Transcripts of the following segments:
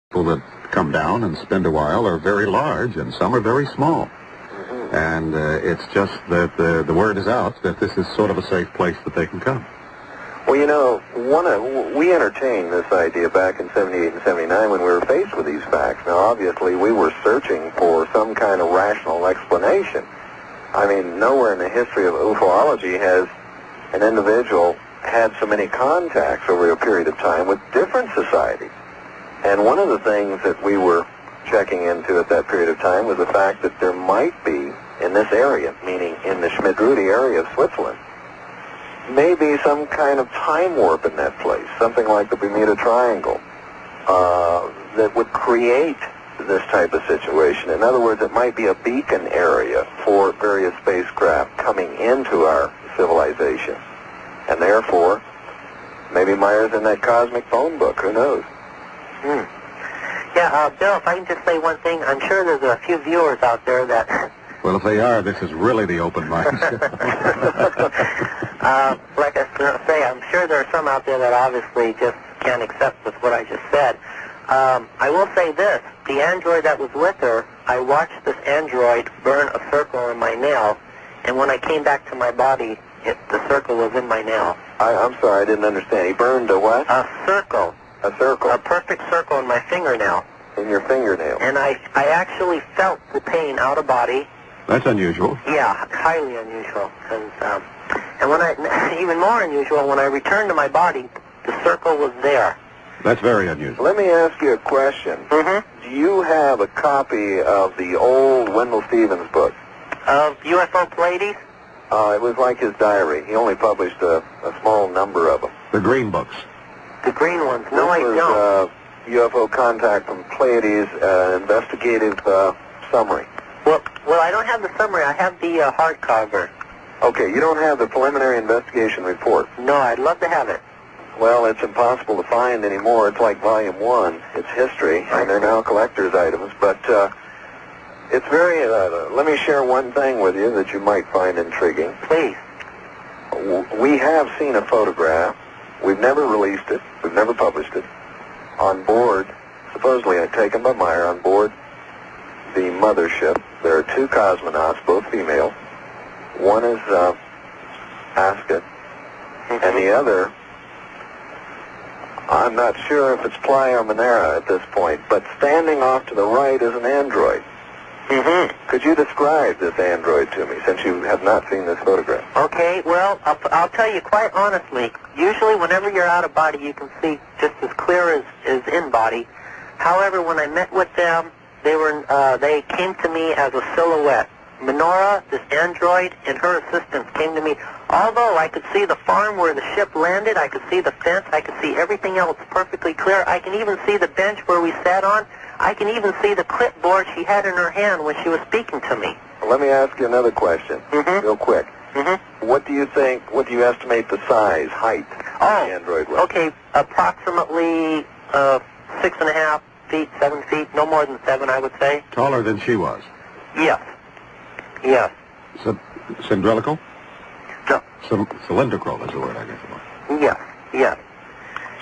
People that come down and spend a while are very large, and some are very small. And it's just that the word is out that this is sort of a safe place that they can come. Well, you know, we entertained this idea back in 78 and 79 when we were faced with these facts. Now, obviously, we were searching for some kind of rational explanation. I mean, nowhere in the history of ufology has an individual had so many contacts over a period of time with different societies. And one of the things that we were checking into at that period of time was the fact that there might be, in this area, meaning in the Schmidt-Rudy area of Switzerland, maybe some kind of time warp in that place, something like the Bermuda Triangle, that would create this type of situation. In other words, it might be a beacon area for various spacecraft coming into our civilization. And therefore, maybe Meier's in that cosmic phone book, who knows? Yeah, Bill, if I can just say one thing, I'm sure there's a few viewers out there that... Well, if they are, this is really the open mind. Like I say, I'm sure there are some out there that obviously just can't accept with what I just said. I will say this, the android that was with her, I watched this android burn a circle in my nail, and when I came back to my body, the circle was in my nail. I'm sorry, I didn't understand. He burned a what? A circle. A circle? A perfect circle in my fingernail. In your fingernail? And I actually felt the pain out of body. That's unusual. Yeah, highly unusual. And when even more unusual, when I returned to my body, the circle was there. That's very unusual. Let me ask you a question. Do you have a copy of the old Wendell Stevens book? Of UFO Pleiades? It was like his diary. He only published a small number of them. The green books. The green ones? No, I don't. This was UFO Contact from Pleiades, investigative summary. Well, I don't have the summary. I have the hardcover. Okay, you don't have the preliminary investigation report? No, I'd love to have it. Well, it's impossible to find anymore. It's like Volume 1. It's history, and they're now collector's items. But it's very... let me share one thing with you that you might find intriguing. Please. We have seen a photograph. We've never released it. We've never published it. On board, supposedly taken by Meier, on board the mothership, there are two cosmonauts, both female. One is Ascot, and the other, I'm not sure if it's Playa or Monera at this point, but standing off to the right is an android. Could you describe this android to me, since you have not seen this photograph? Okay, well, I'll tell you quite honestly, usually whenever you're out of body, you can see just as clear as in body. However, when I met with them, they came to me as a silhouette. Menora, this android, and her assistants came to me. Although I could see the farm where the ship landed, I could see the fence, I could see everything else perfectly clear. I can even see the bench where we sat on. I can even see the clipboard she had in her hand when she was speaking to me. Let me ask you another question, real quick. What do you think, what do you estimate the size, height of the android was? Okay, approximately 6.5 feet, 7 feet, no more than 7, I would say. Taller than she was? Yes. Yes. Cylindrical? No. Cylindrical is the word, I guess. Yes, yes.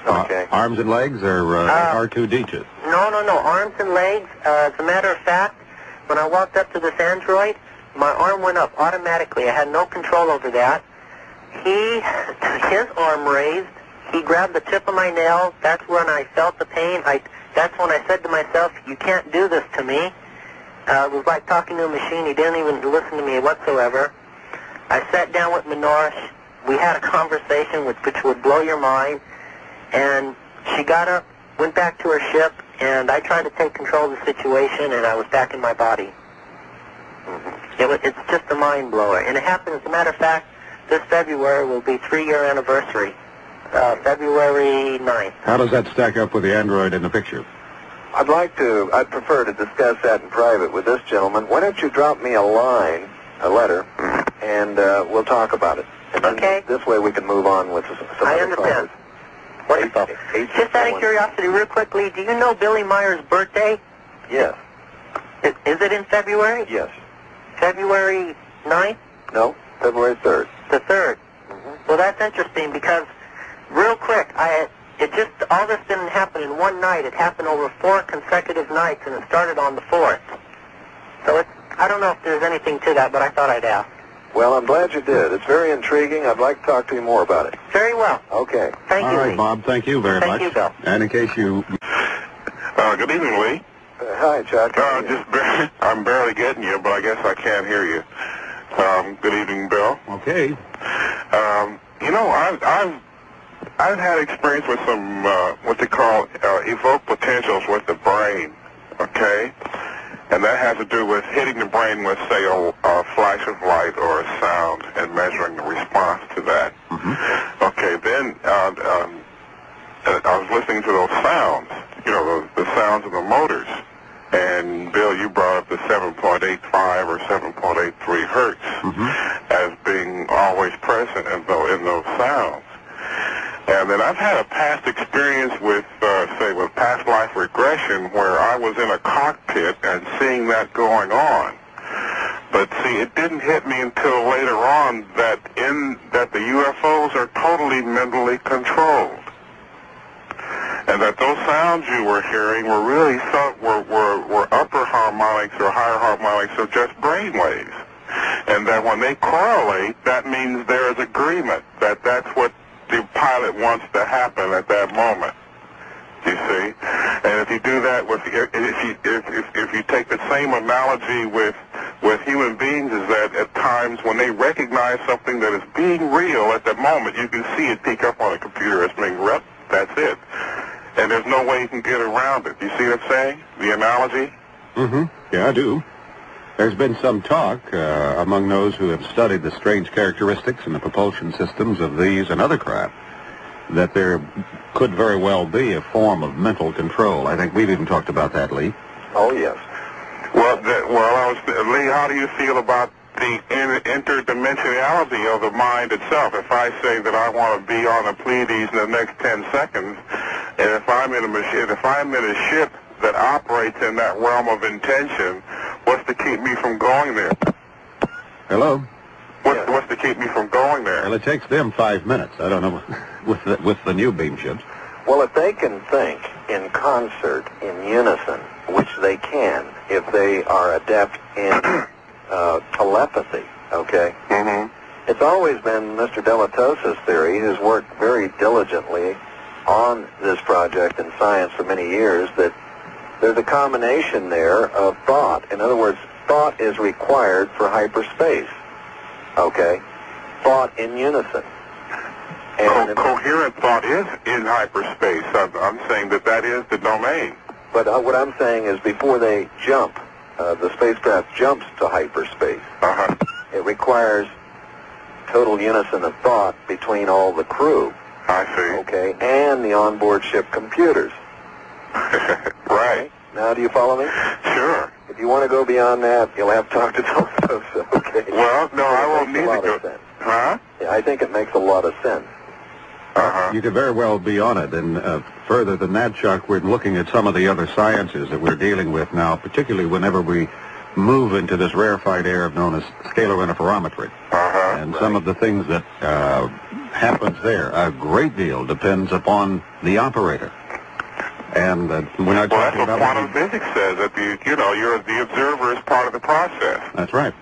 Okay. Arms and legs or R2-D2? No, arms and legs. As a matter of fact, when I walked up to this android, my arm went up automatically. I had no control over that. His arm raised. He grabbed the tip of my nail. That's when I felt the pain. That's when I said to myself, you can't do this to me. It was like talking to a machine. He didn't even listen to me whatsoever. I sat down with Menora. We had a conversation which would blow your mind. And she got up, went back to her ship, and I tried to take control of the situation, and I was back in my body. It's just a mind blower. And it happened, as a matter of fact, this February will be 3-year anniversary, February 9th. How does that stack up with the android in the picture? I'd prefer to discuss that in private with this gentleman. Why don't you drop me a line, a letter, and we'll talk about it. And okay. This way we can move on with some I other understand. callers. Wonderful. Just out of curiosity, real quickly, do you know Billy Meier's birthday? Yes. Is it in February? Yes. February 9th? No, February 3rd. The 3rd. Well, that's interesting because, real quick, it just, all this didn't happen in one night. It happened over 4 consecutive nights, and it started on the 4th. So I don't know if there's anything to that, but I thought I'd ask. Well, I'm glad you did. It's very intriguing. I'd like to talk to you more about it. Very well. Okay. Thank you, All right, Lee. Bob, thank you very much. Thank you, Bill. And in case you... Good evening, Lee. Hi, Chuck. I'm barely getting you, but I guess I can't hear you. Good evening, Bill. Okay. You know, I've had experience with some what they call evoked potentials with the brain. Okay, and that has to do with hitting the brain with, say, a flash of light or a sound and measuring the response to that. Mm-hmm. Okay, then I was listening to those sounds. You know, the sounds of the motors. And, Bill, you brought up the 7.85 or 7.83 hertz as being always present in those sounds. And then I've had a past experience with, say, with past life regression where I was in a cockpit and seeing that going on. But, see, it didn't hit me until later on that the UFOs are totally mentally controlled. And that those sounds you were hearing were really were upper harmonics or higher harmonics of just brain waves. And that when they correlate, that means there is agreement that that's what the pilot wants to happen at that moment. You see? And if you do that with, if you take the same analogy with human beings, is that at times when they recognize something that is being real at the moment, you can see it peek up on a computer as being rep. That's it. And there's no way you can get around it. You see what I'm saying? The analogy? Mm-hmm. Yeah, I do. There's been some talk among those who have studied the strange characteristics and the propulsion systems of these and other craft that there could very well be a form of mental control. I think we've even talked about that, Lee. Oh, yes. Well, Lee, how do you feel about the interdimensionality of the mind itself? If I say that I want to be on a Pleiades in the next 10 seconds, and if I'm in a ship that operates in that realm of intention, what's to keep me from going there? Hello? What's to keep me from going there? Well, it takes them 5 minutes. I don't know, with the new beam ships. Well, if they can think in concert, in unison, which they can, if they are adept in telepathy, okay? Mm-hmm. It's always been Mr. Delatosa's theory, who's worked very diligently on this project in science for many years, that there's a combination there of thought. In other words, thought is required for hyperspace, okay? Thought in unison. And coherent thought is in hyperspace. I'm saying that is the domain. But what I'm saying is before they jump, the spacecraft jumps to hyperspace. It requires total unison of thought between all the crew. I see. Okay, and the onboard ship computers. Right. Now, do you follow me? Sure. If you want to go beyond that, you'll have to talk to Delatosa, okay? Well, no, I won't need to go. Sense. Huh? Yeah, I think it makes a lot of sense. You could very well be on it. And further than that, Chuck, we're looking at some of the other sciences that we're dealing with now, particularly whenever we move into this rarefied area known as scalar interferometry. And some of the things that happens there, a great deal depends upon the operator. And we're not talking about... Well, that's what quantum physics says, that you're the observer is part of the process. That's right.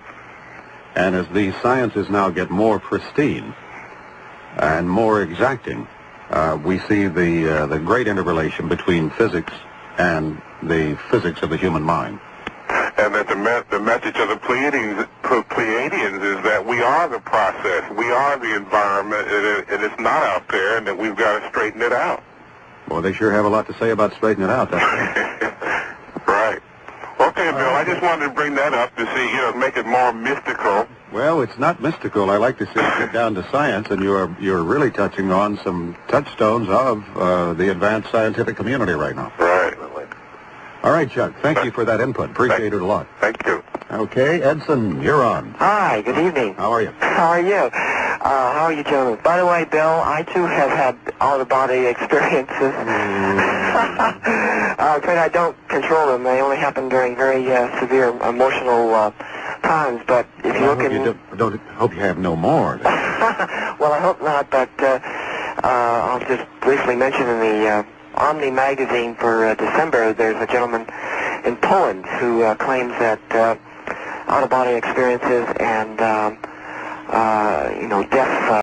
And as these sciences now get more pristine and more exacting, we see the great interrelation between physics and the physics of the human mind. And that the message of the Pleiadians is that we are the process, we are the environment, and it's not out there, and that we've got to straighten it out. Well, they sure have a lot to say about straightening it out. That's right. Okay, Bill, I just wanted to bring that up to see, make it more mystical. Well, it's not mystical. I like to see it get down to science, and you're really touching on some touchstones of the advanced scientific community right now. Right. All right, Chuck, thank you for that input. Appreciate it a lot. Thank you. Okay, Edson, you're on. Hi, good evening. How are you? How are you? How are you, gentlemen? By the way, Bill, I too have had out-of-body experiences. But I don't control them. They only happen during very severe emotional times. But if you look at... Don't hope you have no more. Well, I hope not, but I'll just briefly mention in the Omni magazine for December, there's a gentleman in Poland who claims that out-of-body experiences and, death